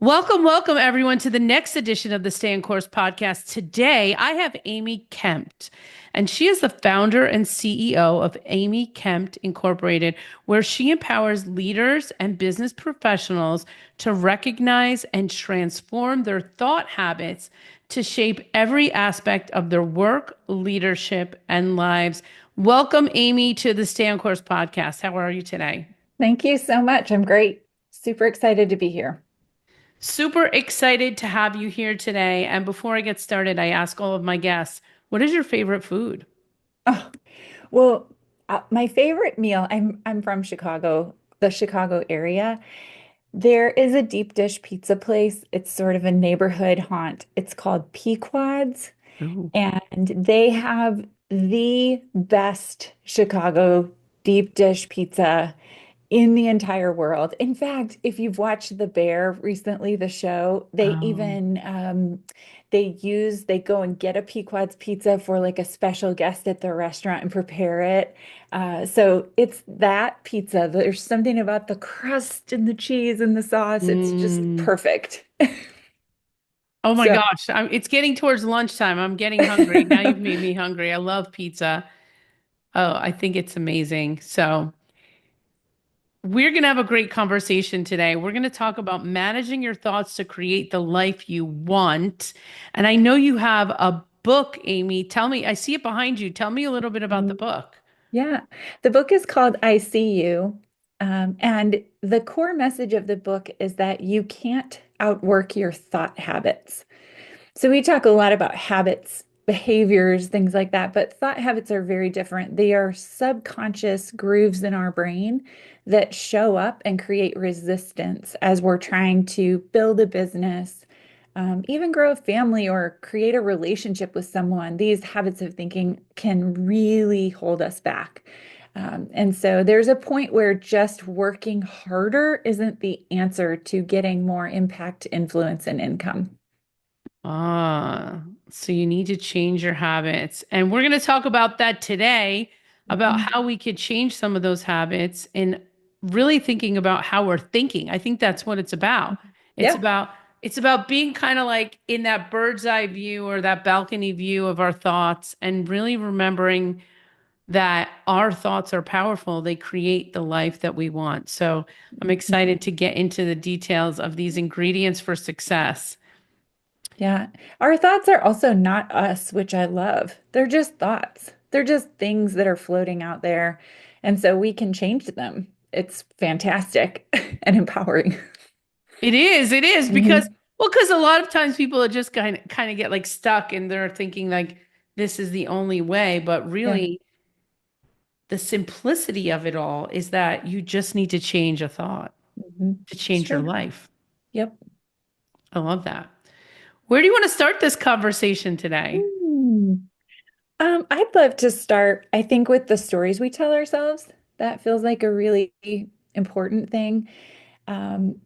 Welcome, welcome everyone to the next edition of the Stay on Course podcast. Today, I have Amy Kemp, and she is the founder and CEO of Amy Kemp Incorporated, where she empowers leaders and business professionals to recognize and transform their thought habits to shape every aspect of their work, leadership, and lives. Welcome, Amy, to the Stay on Course podcast. How are you today? Thank you so much. I'm great. Super excited to be here. Super excited to have you here today. And before I get started, I ask all of my guests, what is your favorite food? Oh, well, my favorite meal, I'm from Chicago, the Chicago area. There is a deep dish pizza place. It's sort of a neighborhood haunt. It's called Pequod's, Ooh. and they have the best Chicago deep dish pizza in the entire world. In fact, if you've watched The Bear recently, the show, they Oh. even they go and get a Pequod's pizza for like a special guest at the restaurant and prepare it. So it's that pizza. There's something about the crust and the cheese and the sauce. It's just Mm. perfect. Oh my So gosh, it's getting towards lunchtime. I'm getting hungry. Now you've made me hungry. I love pizza. Oh, I think it's amazing. So, we're going to have a great conversation today. We're going to talk about managing your thoughts to create the life you want. And I know you have a book, Amy. Tell me, I see it behind you. Tell me a little bit about the book. yeah, the book is called I See You. And the core message of the book is that you can't outwork your thought habits. So we talk a lot about habits, behaviors, things like that, but thought habits are very different. They are subconscious grooves in our brain that show up and create resistance as we're trying to build a business, even grow a family or create a relationship with someone. These habits of thinking can really hold us back. And so there's a point where just working harder isn't the answer to getting more impact, influence, and income. Ah, so you need to change your habits. And we're going to talk about that today, about Mhm. how we could change some of those habits and really thinking about how we're thinking. I think that's what it's about. It's Yeah. about it's about being kind of like in that bird's eye view or that balcony view of our thoughts and really remembering that our thoughts are powerful. They create the life that we want. So I'm excited to get into the details of these ingredients for success. Yeah. Our thoughts are also not us, which I love. They're just thoughts. They're just things that are floating out there. And so we can change them. It's fantastic and empowering. It is because Mhm. well, because a lot of times people are just kind of get like stuck and they're thinking like this is the only way, but Yeah. really the simplicity of it all is that you just need to change a thought Mhm. to It's change your true. life. Yep. I love that. Where do you want to start this conversation today? Hmm. I'd love to start, I think, with the stories we tell ourselves. That feels like a really important thing. Um,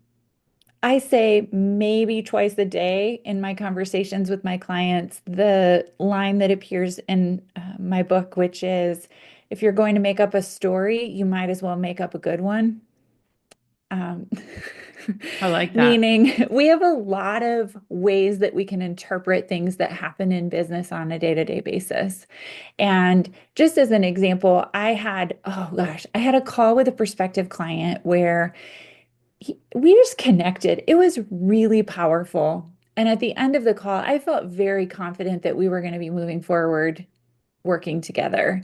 I say maybe twice a day in my conversations with my clients, the line that appears in my book, which is, if you're going to make up a story, you might as well make up a good one. Um, I like that. Meaning, we have a lot of ways that we can interpret things that happen in business on a day-to-day basis. And just as an example, I had a call with a prospective client where we just connected. It was really powerful. And at the end of the call, I felt very confident that we were going to be moving forward, working together.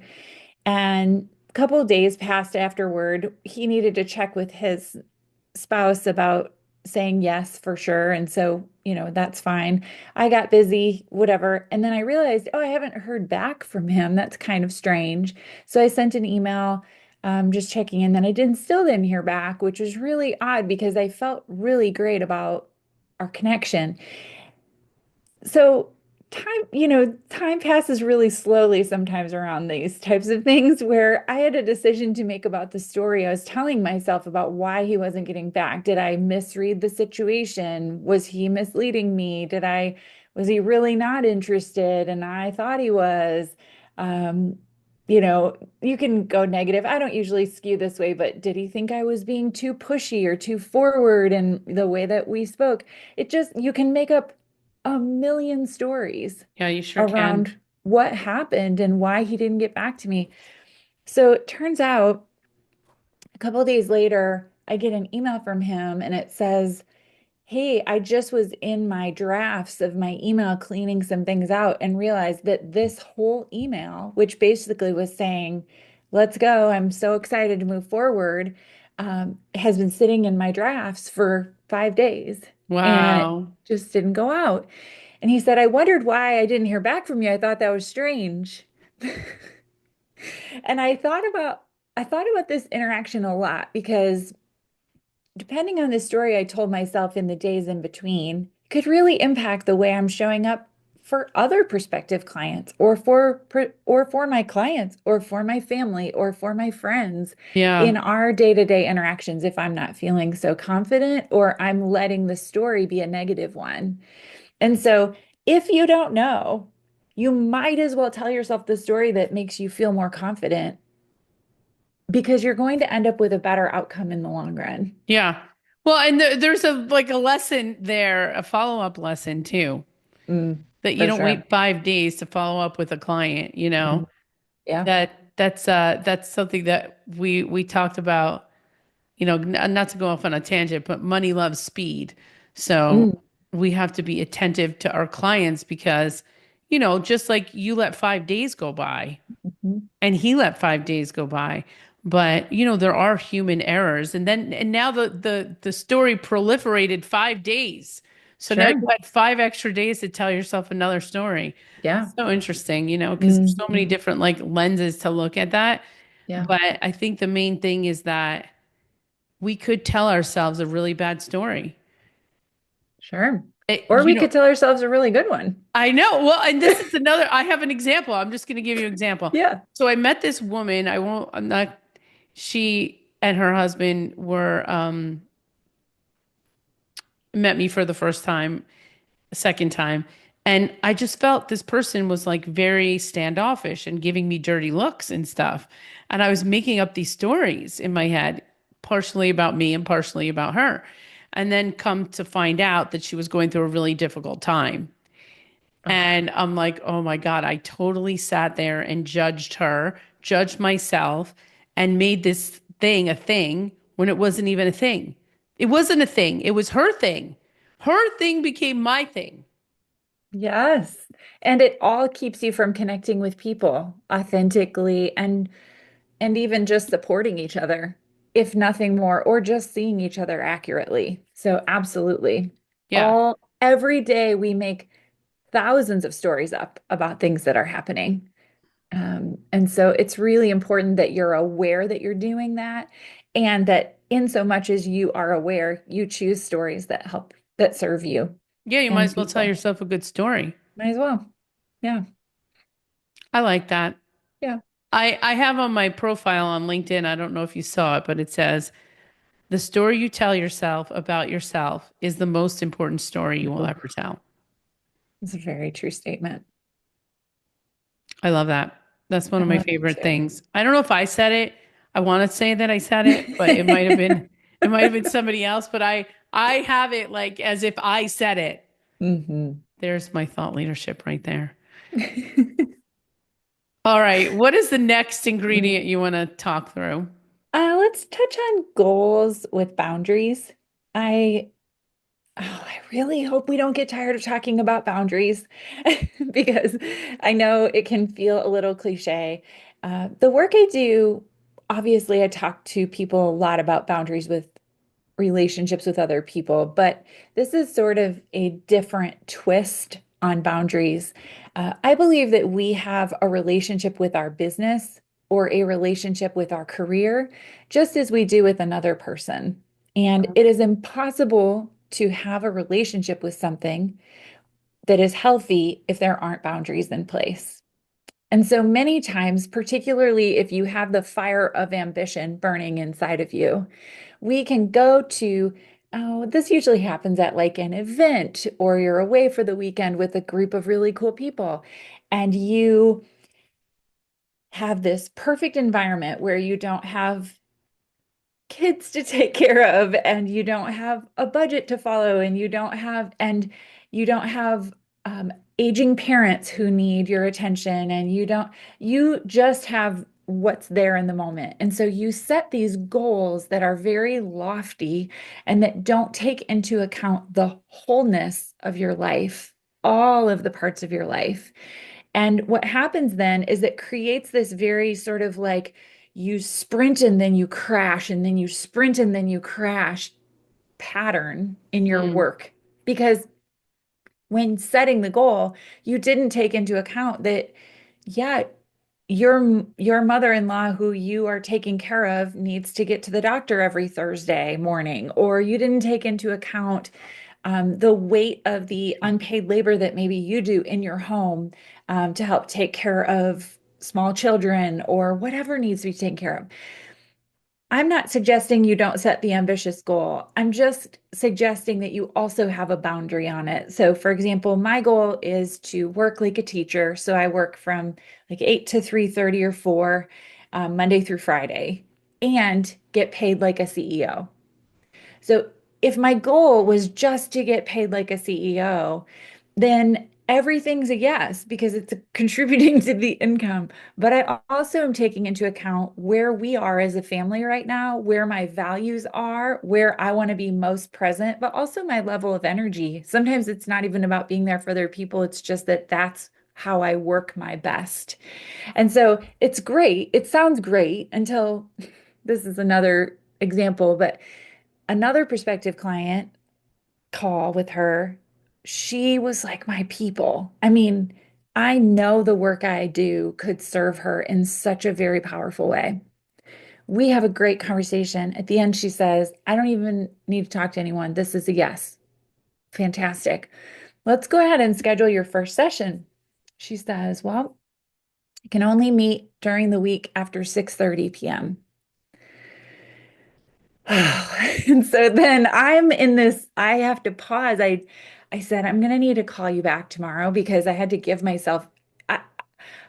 And a couple of days passed afterward. He needed to check with his spouse about saying yes for sure. And so, that's fine. I got busy, whatever. And then I realized, oh, I haven't heard back from him. That's kind of strange. So I sent an email, just checking in. Then I still didn't hear back, which was really odd because I felt really great about our connection. So time passes really slowly sometimes around these types of things where I had a decision to make about the story. I was telling myself about why he wasn't getting back. Did I misread the situation? Was he misleading me? Was he really not interested? And I thought he was. Um, you can go negative. I don't usually skew this way, but did he think I was being too pushy or too forward in the way that we spoke? You can make up a million stories Yeah, you sure can. around what happened and why he didn't get back to me. So it turns out a couple of days later, I get an email from him and it says, "Hey, I just was in my drafts of my email cleaning some things out and realized that this whole email, which basically was saying, let's go, I'm so excited to move forward, has been sitting in my drafts for 5 days and it Wow. just didn't go out." And he said, "I wondered why I didn't hear back from you. I thought that was strange." And I thought about this interaction a lot because depending on the story I told myself in the days in between, could really impact the way I'm showing up for other prospective clients or for my clients or for my family or for my friends Yeah. in our day-to-day interactions if I'm not feeling so confident or I'm letting the story be a negative one. And so if you don't know, you might as well tell yourself the story that makes you feel more confident because you're going to end up with a better outcome in the long run. Yeah. Well, and there's a like a lesson there, a follow-up lesson too, that you For don't sure. wait 5 days to follow up with a client, you know. Mm, yeah. That's something that we talked about, you know, not to go off on a tangent, but money loves speed. So Mm, we have to be attentive to our clients because, you know, just like you let 5 days go by, mhm. and he let 5 days go by, but you know there are human errors, and now the story proliferated 5 days, so now you Sure. had 5 extra days to tell yourself another story. Yeah. So interesting, you know, because there's so many Mhm. different like lenses to look at that. Yeah. But I think the main thing is that we could tell ourselves a really bad story. Sure. Or You we know, could tell ourselves a really good one. I know. Well, and this is another, I have an example. I'm just going to give you an example. Yeah. So I met this woman. I'm not, she and her husband were, met me for the first time, second time. And I just felt this person was like very standoffish and giving me dirty looks and stuff. And I was making up these stories in my head, partially about me and partially about her. And then come to find out that she was going through a really difficult time. Ugh. And I'm like, oh my God, I totally sat there and judged her, judged myself, and made this thing a thing when it wasn't even a thing. It wasn't a thing, it was her thing. Her thing became my thing. Yes. And it all keeps you from connecting with people authentically and even just supporting each other, if nothing more, or just seeing each other accurately. So absolutely. Yeah. Every day we make thousands of stories up about things that are happening. And so it's really important that you're aware that you're doing that and that in so much as you are aware, you choose stories that serve you Yeah, you might and as well tell people. yourself a good story. Might as well. Yeah. I like that. Yeah. I have on my profile on LinkedIn, I don't know if you saw it, but it says, the story you tell yourself about yourself is the most important story you will Ooh, ever tell. it's a very true statement. I love that. That's one I of my love it favorite too. things. I don't know if I said it. I want to say that I said it, but it might have been somebody else, but I have it like as if I said it. Hmm. There's my thought leadership right there. All right, what is the next ingredient you want to talk through? Let's touch on goals with boundaries. I I really hope we don't get tired of talking about boundaries because I know it can feel a little cliche. The work I do, obviously, I talk to people a lot about boundaries with relationships with other people, but this is sort of a different twist on boundaries. I believe that we have a relationship with our business or a relationship with our career, just as we do with another person. And it is impossible to have a relationship with something that is healthy if there aren't boundaries in place. And so many times, particularly if you have the fire of ambition burning inside of you, we can go to, oh, this usually happens at like an event or you're away for the weekend with a group of really cool people. And you have this perfect environment where you don't have kids to take care of and you don't have a budget to follow and you don't have aging parents who need your attention and you just have what's there in the moment. And so you set these goals that are very lofty and that don't take into account the wholeness of your life, all of the parts of your life. And what happens then is it creates this very sort of like you sprint and then you crash and then you sprint and then you crash pattern in your Mm, work. Because when setting the goal, you didn't take into account that, yeah, your mother-in-law who you are taking care of needs to get to the doctor every Thursday morning, or you didn't take into account the weight of the unpaid labor that maybe you do in your home to help take care of small children or whatever needs to be taken care of. I'm not suggesting you don't set the ambitious goal. I'm just suggesting that you also have a boundary on it. So, for example, my goal is to work like a teacher. So I work from like 8 to 3:30 or 4, Monday through Friday, and get paid like a CEO. So if my goal was just to get paid like a CEO, then everything's a yes because it's contributing to the income. But I also am taking into account where we are as a family right now, where my values are, where I want to be most present, but also my level of energy. Sometimes it's not even about being there for other people, it's just that that's how I work my best. And so it's great. It sounds great until this is another example, but another prospective client call with her, she was like my people. I mean, I know the work I do could serve her in such a very powerful way. We have a great conversation. At the end, she says, I don't even need to talk to anyone. This is a yes. Fantastic. Let's go ahead and schedule your first session. She says, well, I can only meet during the week after 6:30 p.m. And so then I'm in this, I have to pause. I said, I'm going to need to call you back tomorrow because I had to give myself,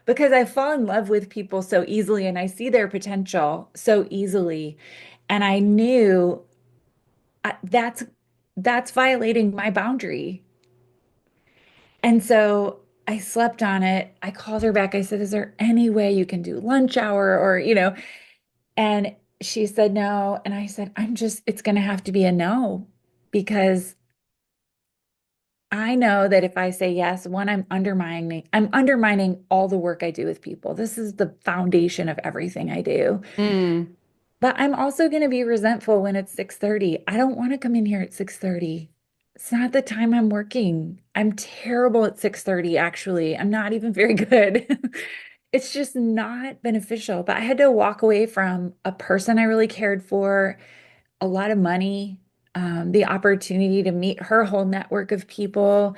because I fall in love with people so easily and I see their potential so easily. And I knew that's violating my boundary. And so I slept on it. I called her back. I said, is there any way you can do lunch hour or. And she said no. And I said, it's going to have to be a no because I know that if I say yes, one, I'm undermining all the work I do with people. This is the foundation of everything I do. mm, But I'm also going to be resentful when it's 6:30. I don't want to come in here at 6:30. It's not the time I'm working. I'm terrible at 6:30, actually. I'm not even very good. It's just not beneficial. But I had to walk away from a person I really cared for, a lot of money, the opportunity to meet her whole network of people,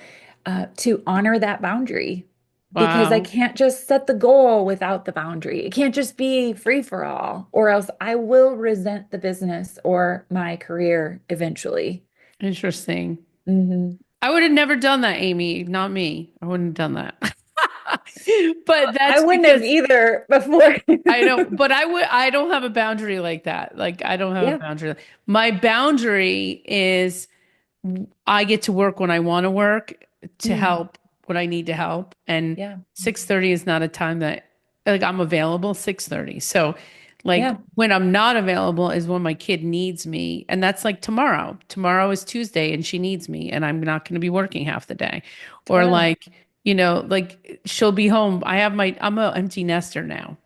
to honor that boundary. Because I wow. can't just set the goal without the boundary. It can't just be free for all, or else I will resent the business or my career eventually. Interesting. Mhm. I would have never done that, Amy. Not me. I wouldn't have done that. But I that's wouldn't have because either before. I don't, but I don't have a boundary like that. Like I don't have a Yeah. boundary. My boundary is I get to work when I want to work to Mm. help what I need to help. And Yeah. 6:30 is not a time that like I'm available 6:30. So like Yeah. when I'm not available is when my kid needs me. And that's like tomorrow. Tomorrow is Tuesday and she needs me and I'm not going to be working half the day. Or Yeah. like, like she'll be home. I'm an empty nester now.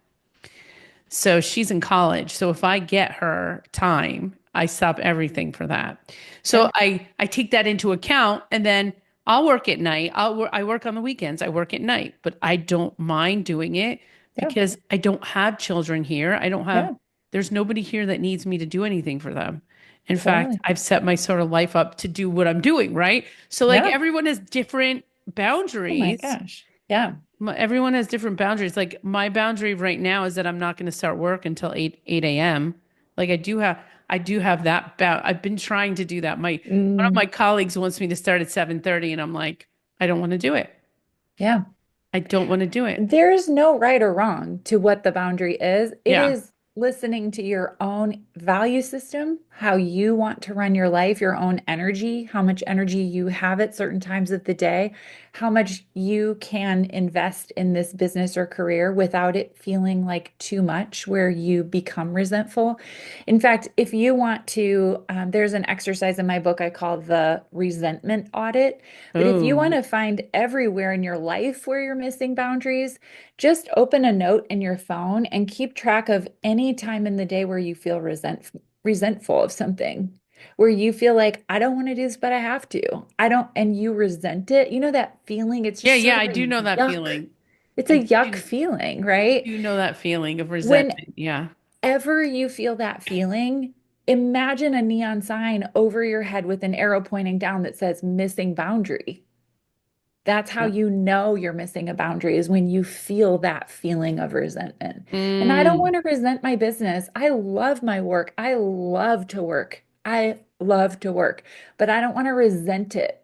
So she's in college. So if I get her time, I stop everything for that. Yeah. So I take that into account and then I'll work at night. I work on the weekends. I work at night, but I don't mind doing it Yeah. because I don't have children here. Yeah. There's nobody here that needs me to do anything for them. In fact, Totally. I've set my sort of life up to do what I'm doing, right? So like Yeah. everyone has different Oh my boundaries. gosh. Yeah. Everyone has different boundaries. Like my boundary right now is that I'm not going to start work until 8 a.m. Like I do have that I've been trying to do that. My One of Mm. my colleagues wants me to start at 7:30 and I'm like, I don't want to do it. Yeah. I don't want to do it. There's no right or wrong to what the boundary is. It Yeah. is listening to your own value system, how you want to run your life, your own energy, how much energy you have at certain times of the day, how much you can invest in this business or career without it feeling like too much, where you become resentful. In fact, if you want to, there's an exercise in my book I call the resentment audit. But if you want Oh, to find everywhere in your life where you're missing boundaries, just open a note in your phone and keep track of any time in the day where you feel resentful of something, where you feel like, I don't want to do this, but I have to. I don't, and you resent it. You know that feeling? It's yeah, just yeah. sort of I do know a that yuck. feeling. It's a I yuck do. feeling, I right? do know that feeling of Whenever resentment. Yeah. you feel that feeling, imagine a neon sign over your head with an arrow pointing down that says missing boundary. That's how Yeah. you know you're missing a boundary is when you feel that feeling of resentment. And I don't Mm, want to resent my business. I love my work. I love to work. I love to work, but I don't want to resent it.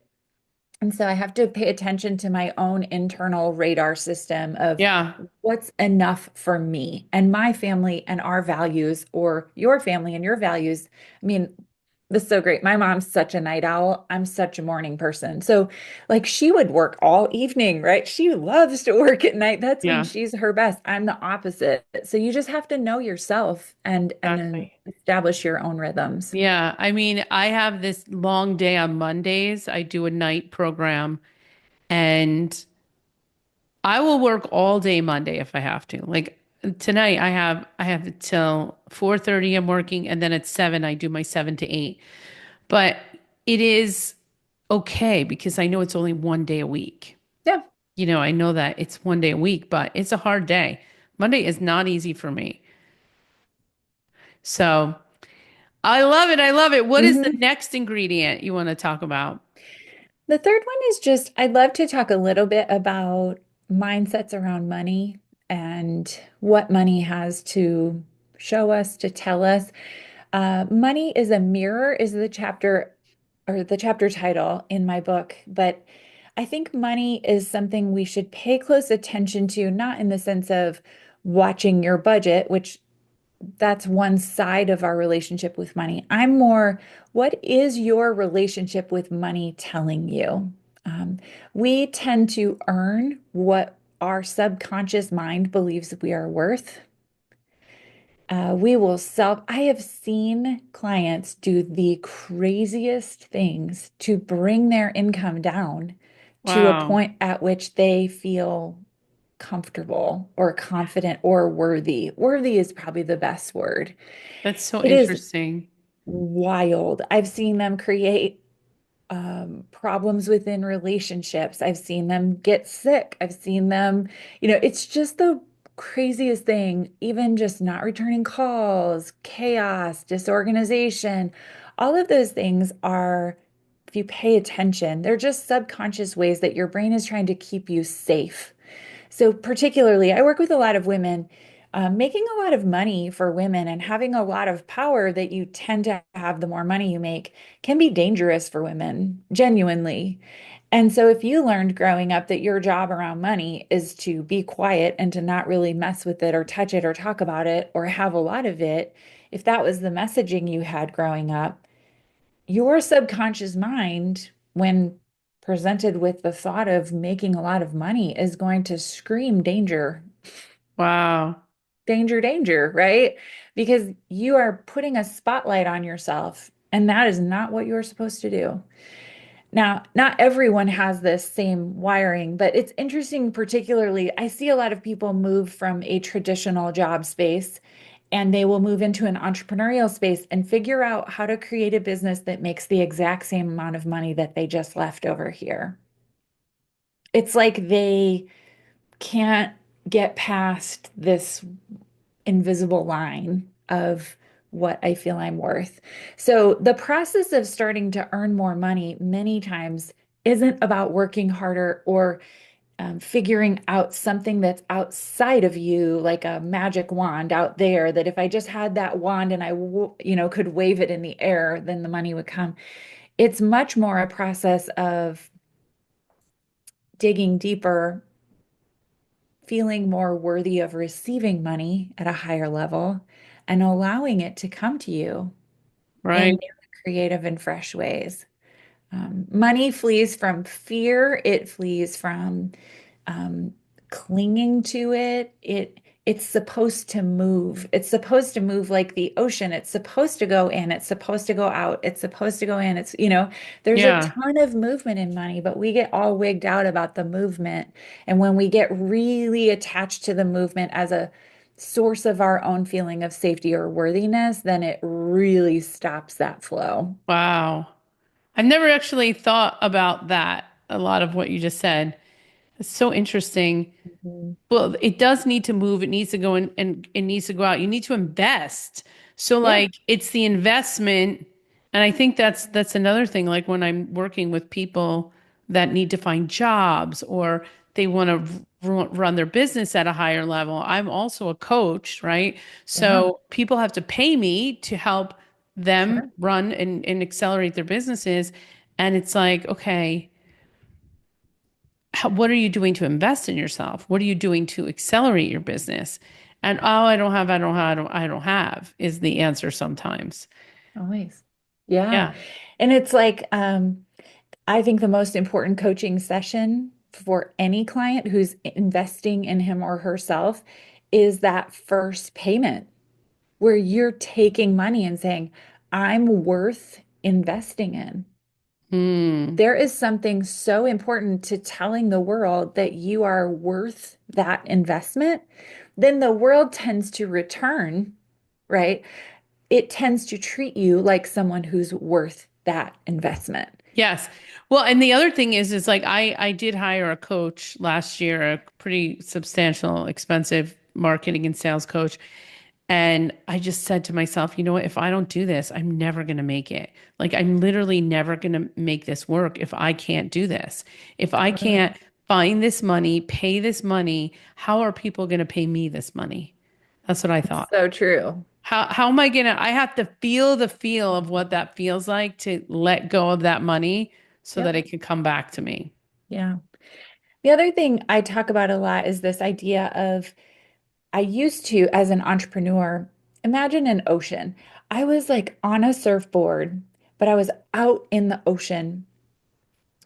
And so I have to pay attention to my own internal radar system of yeah. what's enough for me and my family and our values, or your family and your values. I mean, this is so great. My mom's such a night owl. I'm such a morning person. So, like, she would work all evening, right? She loves to work at night. That's when Yeah. she's her best. I'm the opposite. So you just have to know yourself and then Exactly. establish your own rhythms. Yeah. I mean, I have this long day on Mondays. I do a night program and I will work all day Monday if I have to. Like tonight I have till 4:30 I'm working and then at 7 I do my 7 to 8. But it is okay because I know it's only one day a week. Yeah. I know that it's one day a week, but it's a hard day. Monday is not easy for me. So I love it. I love it. What is the hmm next ingredient you want to talk about? The third one is just, I'd love to talk a little bit about mindsets around money and what money has to show us, to tell us. Money is a mirror is the chapter or the chapter title in my book, but I think money is something we should pay close attention to, not in the sense of watching your budget, which that's one side of our relationship with money. I'm more, what is your relationship with money telling you? Um, we tend to earn what our subconscious mind believes we are worth. I have seen clients do the craziest things to bring their income down to a Wow. point at which they feel comfortable or confident or worthy. Worthy is probably the best word. That's so It is interesting. wild. I've seen them create problems within relationships. I've seen them get sick. I've seen them, it's just the craziest thing, even just not returning calls, chaos, disorganization. All of those things are, if you pay attention, they're just subconscious ways that your brain is trying to keep you safe. So, particularly, I work with a lot of women. Making a lot of money for women and having a lot of power that you tend to have the more money you make can be dangerous for women, genuinely. And so, if you learned growing up that your job around money is to be quiet and to not really mess with it or touch it or talk about it or have a lot of it, if that was the messaging you had growing up, your subconscious mind, when presented with the thought of making a lot of money, is going to scream danger, Wow. danger, danger, right? Because you are putting a spotlight on yourself, and that is not what you're supposed to do. Now, not everyone has this same wiring, but it's interesting, particularly, I see a lot of people move from a traditional job space and they will move into an entrepreneurial space and figure out how to create a business that makes the exact same amount of money that they just left over here. It's like they can't get past this invisible line of what I feel I'm worth. So the process of starting to earn more money many times isn't about working harder or figuring out something that's outside of you, like a magic wand out there, that if I just had that wand and could wave it in the air, then the money would come. It's much more a process of digging deeper feeling more worthy of receiving money at a higher level and allowing it to come to you in Right. new, creative, and fresh ways. Money flees from fear. It flees from um, clinging to it. It's supposed to move. It's supposed to move like the ocean. It's supposed to go in. It's supposed to go out. It's supposed to go in. There's a Yeah. ton of movement in money, but we get all wigged out about the movement. And when we get really attached to the movement as a source of our own feeling of safety or worthiness, then it really stops that flow. Wow. I've never actually thought about that, a lot of what you just said. It's so interesting. Mhm. Well, it does need to move. It needs to go in and it needs to go out. You need to invest. So Yeah. like it's the investment. And I think that's another thing. Like when I'm working with people that need to find jobs or they want to run their business at a higher level. I'm also a coach, right? Yeah. So people have to pay me to help them Sure. run and accelerate their businesses. And it's like, okay, what are you doing to invest in yourself? What are you doing to accelerate your business? And oh, I don't have is the answer sometimes. Always. Yeah. Yeah. And it's like, I think the most important coaching session for any client who's investing in him or herself is that first payment where you're taking money and saying, I'm worth investing in. Hmm. There is something so important to telling the world that you are worth that investment. Then the world tends to return, right? It tends to treat you like someone who's worth that investment. Yes. Well, and the other thing is like I did hire a coach last year, a pretty substantial, expensive marketing and sales coach. And I just said to myself, you know what? If I don't do this, I'm never going to make it. Like, I'm literally never going to make this work if I can't do this. If I Totally. can't find this money, pay this money, how are people going to pay me this money? That's what I thought. So true. How am I going to, I have to feel the feel of what that feels like to let go of that money so that Yep. it can come back to me. Yeah. The other thing I talk about a lot is this idea of I used to, as an entrepreneur, imagine an ocean. I was like on a surfboard, but I was out in the ocean.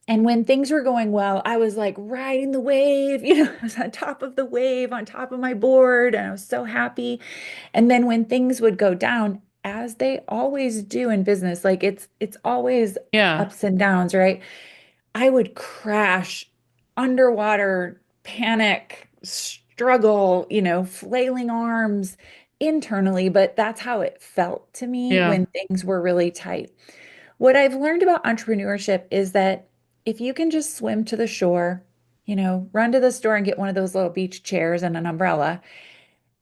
And when things were going well, I was like riding the wave, I was on top of the wave, on top of my board, and I was so happy. And then when things would go down, as they always do in business, like it's always Yeah. ups and downs, right? I would crash underwater, panic, struggle, flailing arms internally, but that's how it felt to me Yeah. when things were really tight. What I've learned about entrepreneurship is that if you can just swim to the shore, run to the store and get one of those little beach chairs and an umbrella,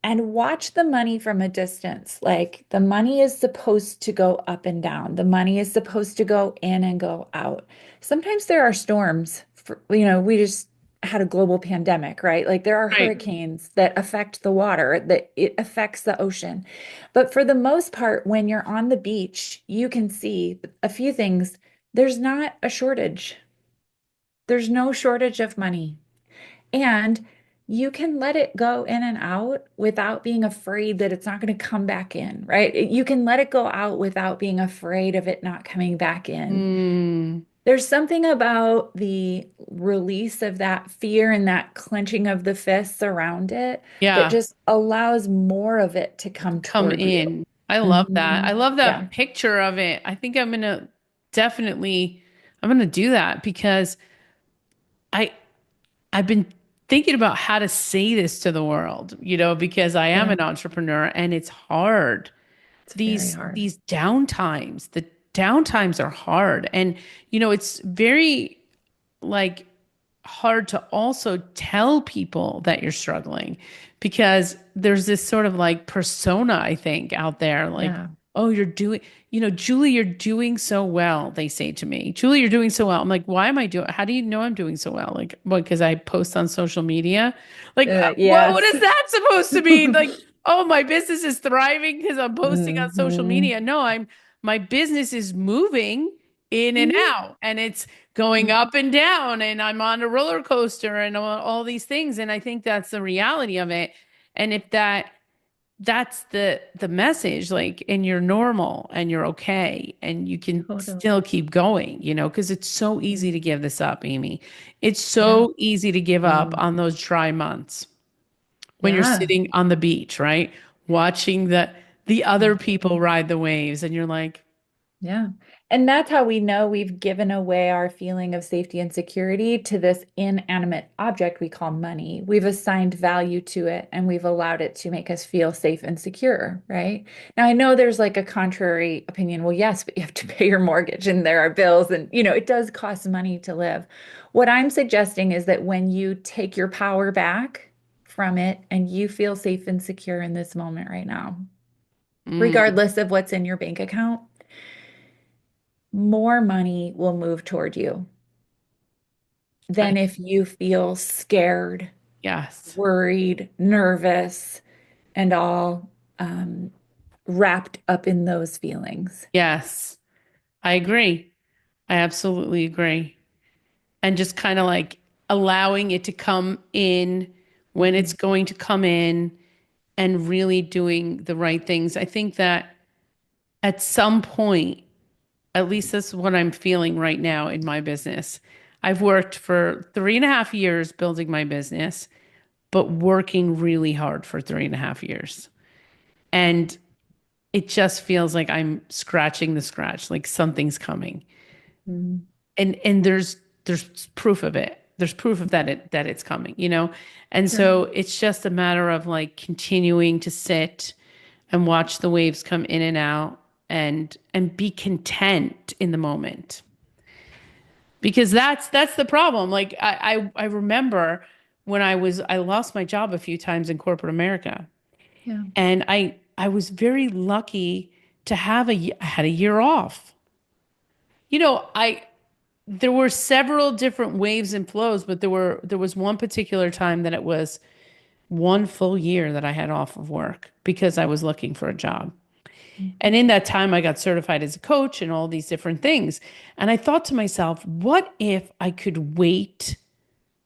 and watch the money from a distance. Like the money is supposed to go up and down. The money is supposed to go in and go out. Sometimes there are storms. We just had a global pandemic, right? Like there are Right. hurricanes that affect the water, that it affects the ocean. But for the most part, when you're on the beach, you can see a few things. There's not a shortage. There's no shortage of money. And you can let it go in and out without being afraid that it's not going to come back in, right? You can let it go out without being afraid of it not coming back in. Mm, There's something about the release of that fear and that clenching of the fists around it that yeah. just allows more of it to come Come toward you. in. I love that. I Mhm. love Yeah. that picture of it. I think I'm gonna definitely I'm gonna do that because I I've been thinking about how to say this to the world, because I am Yeah. an entrepreneur and it's hard. It's very hard. These downtimes, the downtimes are hard. And it's very like hard to also tell people that you're struggling because there's this sort of like persona, I think, out there like, Yeah. oh, you're doing, Julie, you're doing so well, they say to me. Julie, you're doing so well. I'm like, why am I doing, how do you know I'm doing so well? Like, what, because I post on social media? Like, what Yes. is that supposed to mean? Like, oh, my business is thriving because I'm posting on social Hmm. media. No, my business is moving in and Mhm. out, and it's going Mhm. up and down, and I'm on a roller coaster and all these things. And I think that's the reality of it. And if that's the message, like, and you're normal and you're okay and you can Totally. still keep going, because it's so easy to Mhm. give this up, Amy. It's Yeah. so easy to give up Mm. on those dry months when you're Yeah. sitting on the beach, right? Watching the other people Mhm. ride the waves, and you're like, Yeah. And that's how we know we've given away our feeling of safety and security to this inanimate object we call money. We've assigned value to it and we've allowed it to make us feel safe and secure, right? Now, I know there's like a contrary opinion. Well, yes, but you have to pay your mortgage and there are bills and, it does cost money to live. What I'm suggesting is that when you take your power back from it and you feel safe and secure in this moment right now, mm, regardless of what's in your bank account, more money will move toward you I, than if you feel scared, yes, worried, nervous, and all um, wrapped up in those feelings. yes, I agree. I absolutely agree. And just kind of like allowing it to come in when it's Mhm. going to come in, and really doing the right things. I think that at some point, at least that's what I'm feeling right now in my business. I've worked for 3.5 years building my business, but working really hard for 3.5 years. And it just feels like I'm scratching the scratch, like something's coming. Mhm. And there's proof of it. There's proof of that it's coming. And Right. so it's just a matter of like continuing to sit and watch the waves come in and out, and be content in the moment. Because that's the problem. Like I remember when I lost my job a few times in corporate America, Yeah. and I was very lucky to I had a year off. I there were several different waves and flows, but there was one particular time that it was one full year that I had off of work because I was looking for a job. And Mhm. in that time, I got certified as a coach and all these different things. And I thought to myself, what if I could wait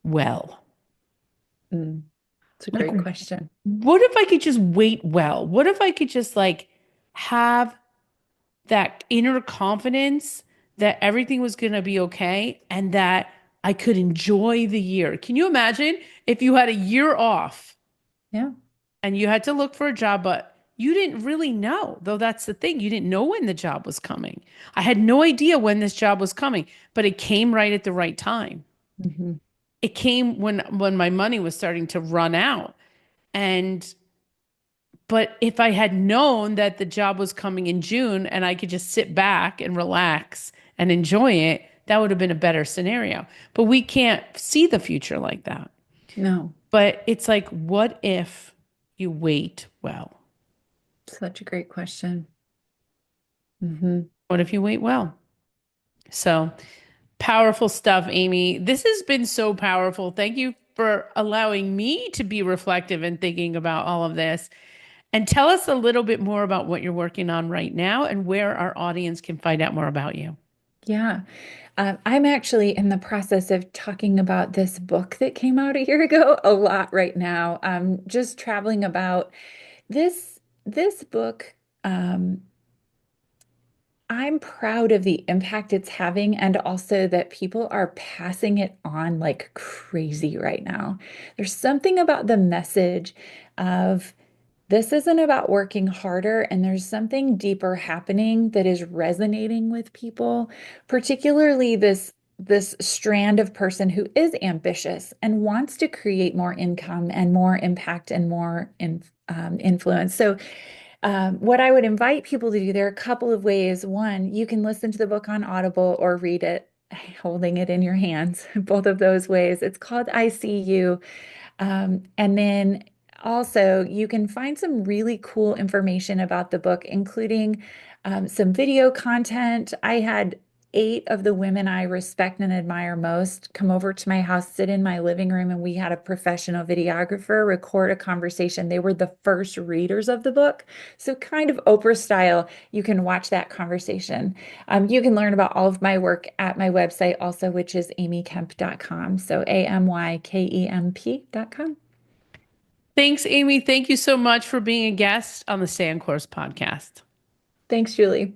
well? Mm. It's a Like, great question. what if I could just wait well? What if I could just like have that inner confidence that everything was going to be okay and that I could enjoy the year? Can you imagine if you had a year off Yeah. and you had to look for a job, but you didn't really know, though that's the thing. You didn't know when the job was coming. I had no idea when this job was coming, but it came right at the right time. Mhm. It came when my money was starting to run out. And but if I had known that the job was coming in June and I could just sit back and relax and enjoy it, that would have been a better scenario. But we can't see the future like that. No, But it's like, what if you wait well? such a great question. Hmm. What if you wait well? So powerful stuff, Amy. This has been so powerful. Thank you for allowing me to be reflective and thinking about all of this. And tell us a little bit more about what you're working on right now and where our audience can find out more about you. Yeah. I'm actually in the process of talking about this book that came out a year ago a lot right now. I'm just traveling about this book. Um, I'm proud of the impact it's having and also that people are passing it on like crazy right now. There's something about the message of this isn't about working harder, and there's something deeper happening that is resonating with people, particularly this strand of person who is ambitious and wants to create more income and more impact and more influence. So what I would invite people to do, there are a couple of ways. One, you can listen to the book on Audible or read it holding it in your hands, both of those ways. It's called I See You. And then also, you can find some really cool information about the book, including some video content. I had 8 of the women I respect and admire most come over to my house, sit in my living room, and we had a professional videographer record a conversation. They were the first readers of the book. So, kind of Oprah style, you can watch that conversation. You can learn about all of my work at my website also, which is amykemp.com. So, amykemp.com. Thanks, Amy. Thank you so much for being a guest on the Stay on Course podcast. Thanks, Julie.